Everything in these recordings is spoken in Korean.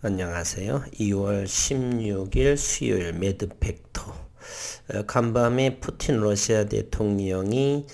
안녕하세요. 2월 16일 수요일 매드팩토. 간밤에 푸틴 러시아 대통령이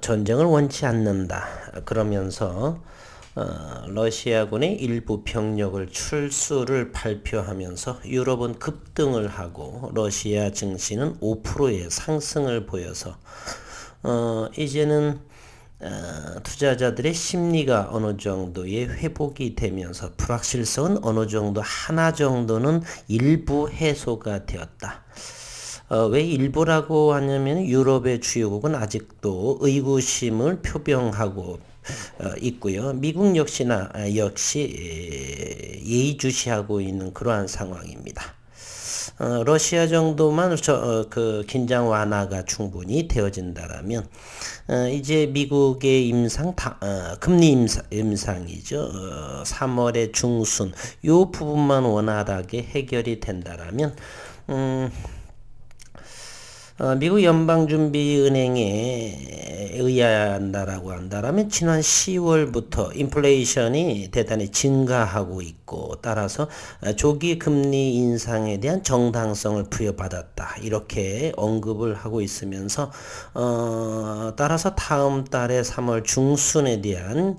전쟁을 원치 않는다. 그러면서 러시아군의 일부 병력을 출수를 발표하면서 유럽은 급등을 하고 러시아 증시는 5%의 상승을 보여서 이제는 투자자들의 심리가 어느 정도의 회복이 되면서 불확실성은 어느 정도 하나 정도는 일부 해소가 되었다. 왜 일부라고 하냐면 유럽의 주요국은 아직도 의구심을 표명하고 있고요. 미국 역시나 역시 예의주시하고 있는 그러한 상황입니다. 러시아 정도만 그 긴장 완화가 충분히 되어진다라면 이제 미국의 금리 임상이죠. 3월의 중순 요 부분만 원활하게 해결이 된다라면 미국 연방준비은행에 의한다라고 한다면 지난 10월부터 인플레이션이 대단히 증가하고 있고 따라서 조기 금리 인상에 대한 정당성을 부여받았다 이렇게 언급을 하고 있으면서 따라서 다음 달에 3월 중순에 대한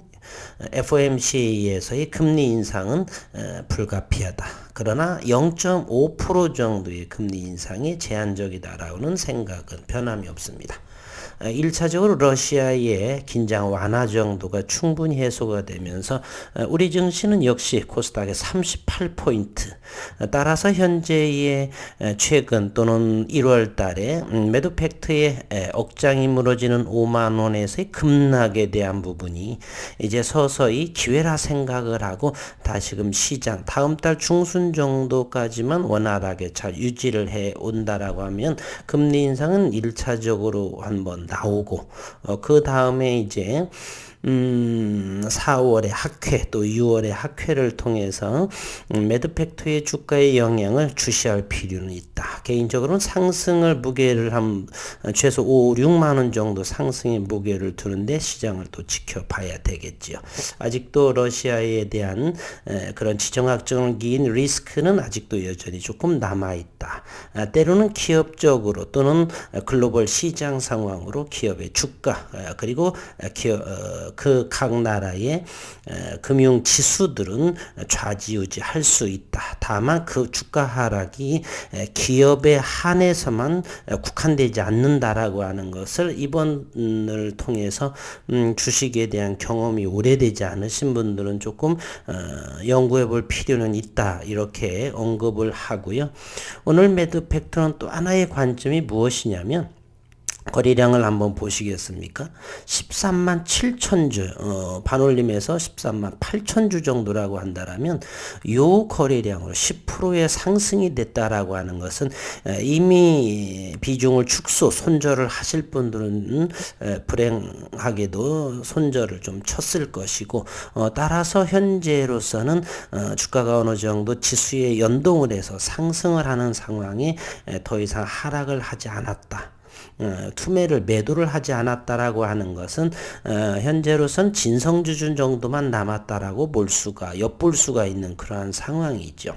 FOMC에서의 금리 인상은 불가피하다. 그러나 0.5% 정도의 금리 인상이 제한적이다라는 생각은 변함이 없습니다. 1차적으로 러시아의 긴장 완화 정도가 충분히 해소가 되면서 우리 증시는 역시 코스닥의 38포인트 따라서 현재의 최근 또는 1월 달에 매도팩트의 억장이 무너지는 5만 원에서의 급락에 대한 부분이 이제 서서히 기회라 생각을 하고 다시금 시장 다음 달 중순 정도까지만 원활하게 잘 유지를 해 온다라고 하면 금리 인상은 1차적으로 한번 나오고 그 다음에 이제 4월의 학회 또 6월의 학회를 통해서 매드팩토의 주가의 영향을 주시할 필요는 있다. 개인적으로는 상승을 무게를 최소 5, 6만 원 정도 상승의 무게를 두는데 시장을 또 지켜봐야 되겠지요. 아직도 러시아에 대한 그런 지정학적인 리스크는 아직도 여전히 조금 남아있다. 때로는 기업적으로 또는 글로벌 시장 상황으로 기업의 주가 그리고 그 각 나라의 금융 지수들은 좌지우지할 수 있다. 다만 그 주가 하락이 기업에 한해서만 국한되지 않는다라고 하는 것을 이번을 통해서 주식에 대한 경험이 오래되지 않으신 분들은 조금 연구해 볼 필요는 있다. 이렇게 언급을 하고요. 오늘 매드팩토는 또 하나의 관점이 무엇이냐면 거래량을 한번 보시겠습니까? 13만 7천 주, 반올림에서 13만 8천 주 정도라고 한다라면 요 거래량으로 10%의 상승이 됐다라고 하는 것은 이미 비중을 손절을 하실 분들은 불행하게도 손절을 좀 쳤을 것이고 따라서 현재로서는 주가가 어느 정도 지수에 연동을 해서 상승을 하는 상황에 더 이상 하락을 하지 않았다. 투매를 매도를 하지 않았다라고 하는 것은 현재로선 진성주준 정도만 남았다라고 엿볼 수가 있는 그러한 상황이죠.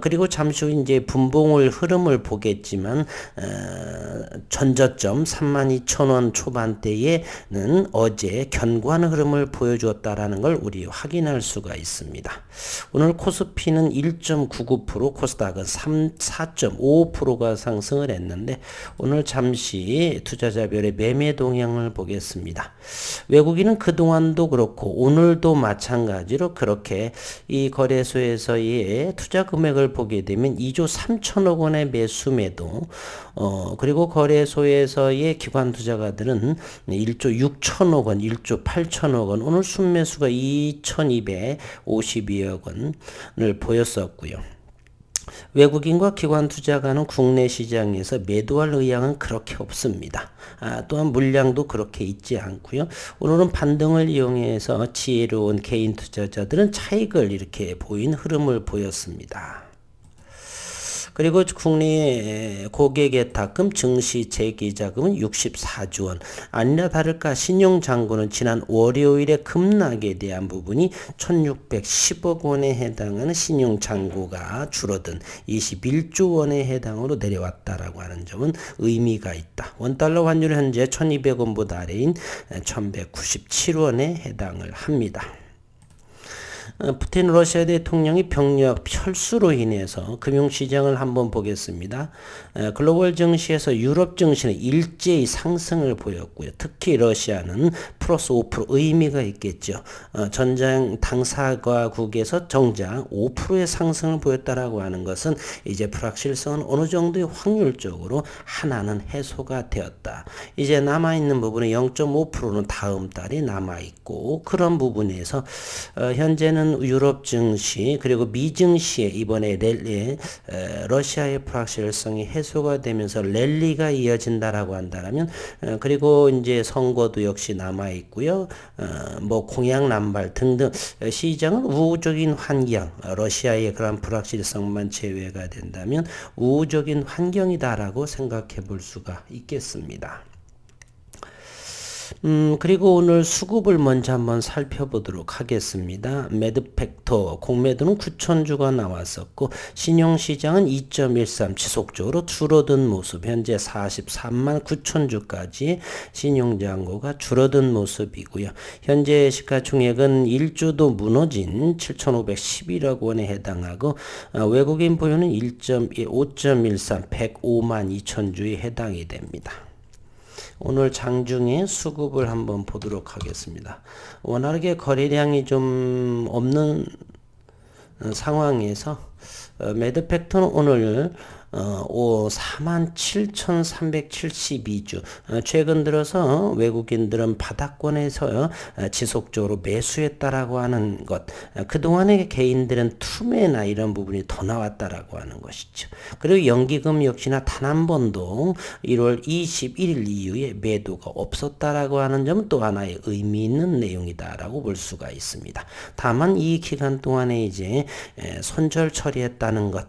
그리고 잠시 후 이제 분봉을 흐름을 보겠지만 전저점 32,000원 초반대에는 어제 견고한 흐름을 보여주었다라는 걸 우리 확인할 수가 있습니다. 오늘 코스피는 1.99%, 코스닥은 4.55%가 상승을 했는데 오늘 잠시 투자자별의 매매 동향을 보겠습니다. 외국인은 그동안도 그렇고 오늘도 마찬가지로 그렇게 이 거래소에서의 투자 금액을 보게 되면 2조 3천억 원의 매수 매도 그리고 거래소에서의 기관 투자가들은 1조 6천억 원, 1조 8천억 원 오늘 순매수가 2,252억 원을 보였었고요. 외국인과 기관 투자가는 국내 시장에서 매도할 의향은 그렇게 없습니다. 또한 물량도 그렇게 있지 않고요. 오늘은 반등을 이용해서 지혜로운 개인 투자자들은 차익을 이렇게 보인 흐름을 보였습니다. 그리고 국내 고객예탁금 증시 재기자금은 64조 원. 아니나 다를까 신용잔고는 지난 월요일에 급락에 대한 부분이 1610억 원에 해당하는 신용잔고가 줄어든 21조 원에 해당으로 내려왔다라고 하는 점은 의미가 있다. 원달러 환율은 현재 1200원보다 아래인 1197원에 해당을 합니다. 푸틴 러시아 대통령이 병력 철수로 인해서 금융시장을 한번 보겠습니다. 글로벌 증시에서 유럽 증시는 일제히 상승을 보였고요. 특히 러시아는 플러스 5% 의미가 있겠죠. 전장 당사과국에서 정작 5%의 상승을 보였다라고 하는 것은 이제 불확실성은 어느 정도의 확률적으로 하나는 해소가 되었다. 이제 남아있는 부분은 0.5%는 다음 달에 남아있고 그런 부분에서 현재는 유럽 증시 그리고 미 증시에 이번에 러시아의 불확실성이 해소가 되면서 랠리가 이어진다라고 한다면 그리고 이제 선거도 역시 남아 있고요. 뭐 공약 남발 등등 시장은 우호적인 환경, 러시아의 그런 불확실성만 제외가 된다면 우호적인 환경이다라고 생각해 볼 수가 있겠습니다. 그리고 오늘 수급을 먼저 한번 살펴보도록 하겠습니다. 매드팩터 공매도는 9,000주가 나왔었고 신용시장은 2.13 지속적으로 줄어든 모습 현재 43만 9천주까지 신용잔고가 줄어든 모습이고요. 현재 시가총액은 1조도 무너진 7,511억 원에 해당하고 외국인 보유는 5.13 105만 2천주에 해당이 됩니다. 오늘 장중에 수급을 한번 보도록 하겠습니다. 워낙에 거래량이 좀 없는 상황에서 매드팩터는 오늘 47,372주 최근 들어서 외국인들은 바닥권에서 지속적으로 매수했다라고 하는 것 그동안의 개인들은 투매나 이런 부분이 더 나왔다라고 하는 것이죠. 그리고 연기금 역시나 단 한 번도 1월 21일 이후에 매도가 없었다라고 하는 점은 또 하나의 의미 있는 내용이다라고 볼 수가 있습니다. 다만 이 기간 동안에 이제 손절 처리했다는 것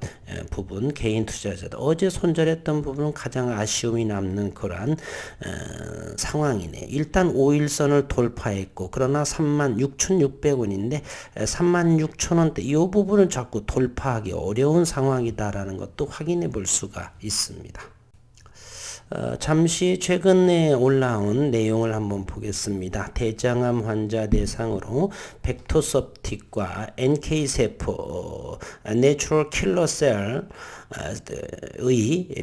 부분 개인 투자 어제 손절했던 부분은 가장 아쉬움이 남는 그러한 상황이네요. 일단 5일선을 돌파했고 그러나 36,600원인데 36,000원대 이 부분을 자꾸 돌파하기 어려운 상황이다라는 것도 확인해 볼 수가 있습니다. 잠시 최근에 올라온 내용을 한번 보겠습니다. 대장암 환자 대상으로 벡토섭틱과 NK세포, 내추럴 킬러셀의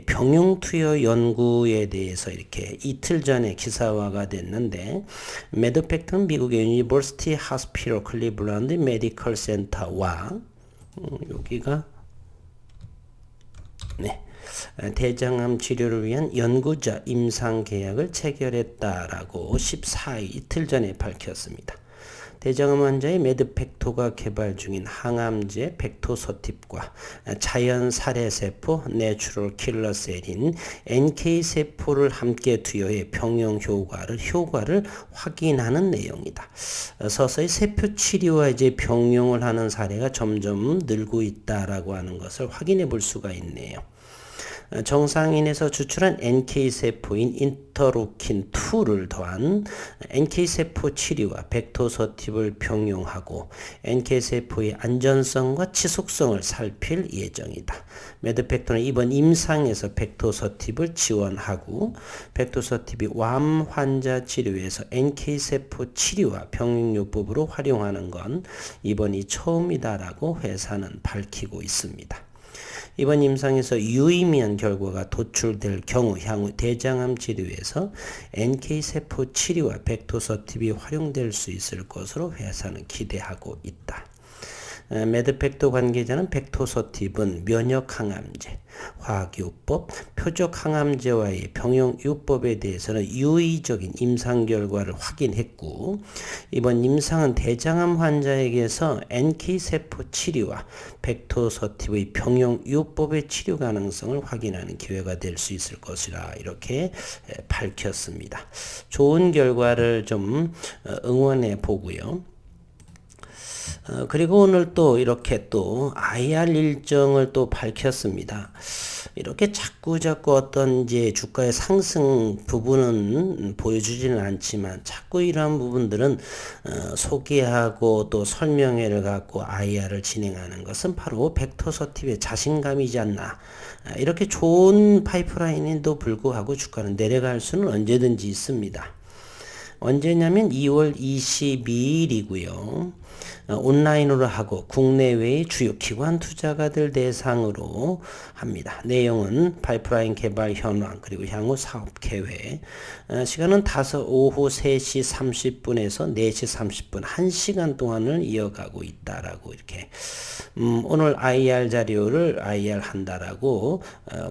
병용 투여 연구에 대해서 이렇게 이틀 전에 기사화가 됐는데 매드팩트는 미국의 유니버시티 하스피럴 클리블랜드 메디컬 센터와 여기가 대장암 치료를 위한 연구자 임상 계약을 체결했다라고 14일 이틀 전에 밝혔습니다. 대장암 환자의 매드팩토가 개발 중인 항암제 벡토서팁과 자연 살해세포 내추럴 킬러셀인 NK세포를 함께 투여해 병용 효과를 확인하는 내용이다. 서서히 세포 치료와 이제 병용을 하는 사례가 점점 늘고 있다라고 하는 것을 확인해 볼 수가 있네요. 정상인에서 추출한 NK세포인 인터루킨2를 더한 NK세포 치료와 벡토서팁을 병용하고 NK세포의 안전성과 지속성을 살필 예정이다. 매드팩토는 이번 임상에서 벡토서팁을 지원하고 벡토서팁이 암 환자 치료에서 NK세포 치료와 병용요법으로 활용하는 건 이번이 처음이다라고 회사는 밝히고 있습니다. 이번 임상에서 유의미한 결과가 도출될 경우 향후 대장암 치료에서 NK세포 치료와 벡토서팁이 활용될 수 있을 것으로 회사는 기대하고 있다. 매드팩토 관계자는 벡토서팁은 면역항암제, 화학요법, 표적항암제와의 병용요법에 대해서는 유의적인 임상 결과를 확인했고 이번 임상은 대장암 환자에게서 NK세포 치료와 벡토서팁의 병용요법의 치료 가능성을 확인하는 기회가 될 수 있을 것이라 이렇게 밝혔습니다. 좋은 결과를 좀 응원해 보고요. 그리고 오늘 또 이렇게 또 IR 일정을 또 밝혔습니다. 이렇게 자꾸 어떤 이제 주가의 상승 부분은 보여주지는 않지만 자꾸 이러한 부분들은 소개하고 또 설명회를 갖고 IR을 진행하는 것은 바로 벡터서팁의 자신감이지 않나. 이렇게 좋은 파이프라인에도 불구하고 주가는 내려갈 수는 언제든지 있습니다. 언제냐면 2월 22일이고요. 온라인으로 하고 국내외의 주요 기관 투자가들 대상으로 합니다. 내용은 파이프라인 개발 현황 그리고 향후 사업 계획. 시간은 오후 3시 30분에서 4시 30분 1시간 동안을 이어가고 있다라고 이렇게 오늘 IR 자료를 IR 한다라고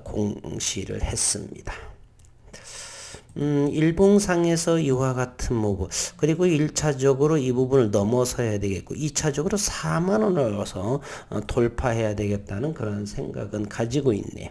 공시를 했습니다. 일봉상에서 이와 같은 모브 그리고 1차적으로 이 부분을 넘어서야 되겠고 2차적으로 4만원을 얻어서 돌파해야 되겠다는 그런 생각은 가지고 있네요.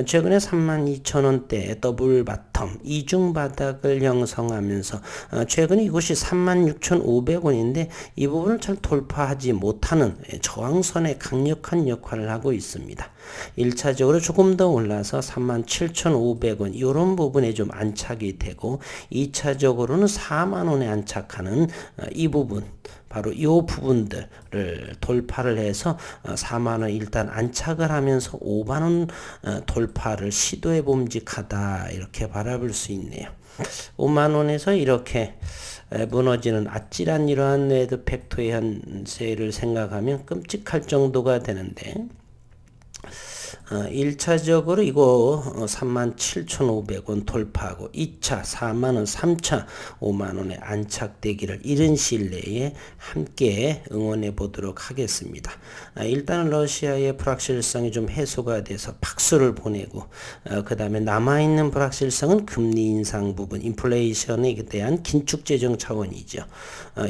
최근에 32,000원대 더블 바텀 이중 바닥을 형성하면서 최근에 이곳이 36,500원인데 이 부분을 잘 돌파하지 못하는 저항선의 강력한 역할을 하고 있습니다. 1차적으로 조금 더 올라서 37,500원 이런 부분에 좀 안착이 되고 2차적으로는 4만원에 안착하는 이 부분 바로 이 부분들을 돌파를 해서 4만원 일단 안착을 하면서 5만원 돌파를 시도해 봄직하다 이렇게 바라볼 수 있네요. 5만원에서 이렇게 무너지는 아찔한 이러한 매드팩토의 현세를 생각하면 끔찍할 정도가 되는데 1차적으로 이거 37,500원 돌파하고 2차 4만원 3차 5만원에 안착되기를 이른 시일 내에 함께 응원해 보도록 하겠습니다. 일단은 러시아의 불확실성이 좀 해소가 돼서 박수를 보내고 그 다음에 남아있는 불확실성은 금리 인상 부분 인플레이션에 대한 긴축 재정 차원이죠.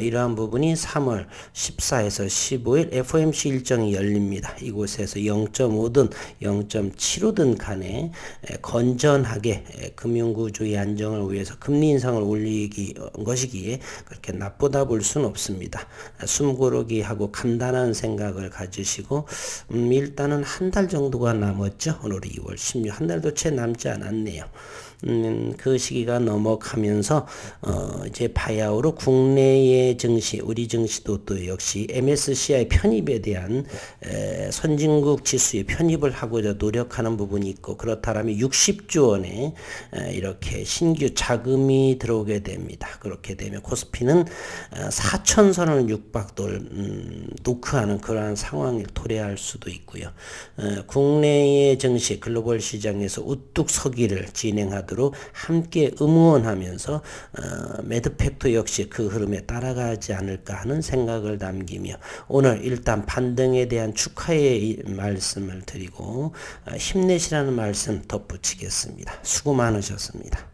이러한 부분이 3월 14에서 15일 FOMC 일정이 열립니다. 이곳에서 0.5든 0.75든 간에 건전하게 금융구조의 안정을 위해서 금리 인상을 올리기 것이기에 그렇게 나쁘다 볼 수는 없습니다. 숨고르기 하고 간단한 생각을 가지시고 일단은 한 달 정도가 남았죠. 오늘이 2월 16일 한 달도 채 남지 않았네요. 그 시기가 넘어가면서 이제 바야흐로 국내의 증시, 우리 증시도 또 역시 MSCI 편입에 대한 선진국 지수에 편입을 하고자 노력하는 부분이 있고 그렇다면 60조 원의 이렇게 신규 자금이 들어오게 됩니다. 그렇게 되면 코스피는 4천선을 육박돌 노크하는 그러한 상황을 도래할 수도 있고요. 국내의 증시, 글로벌 시장에서 우뚝 서기를 진행하도록 함께 응원하면서 매드팩토 역시 그 흐름에 따라가지 않을까 하는 생각을 남기며 오늘 일단 반등에 대한 축하의 말씀을 드리고 힘내시라는 말씀 덧붙이겠습니다. 수고 많으셨습니다.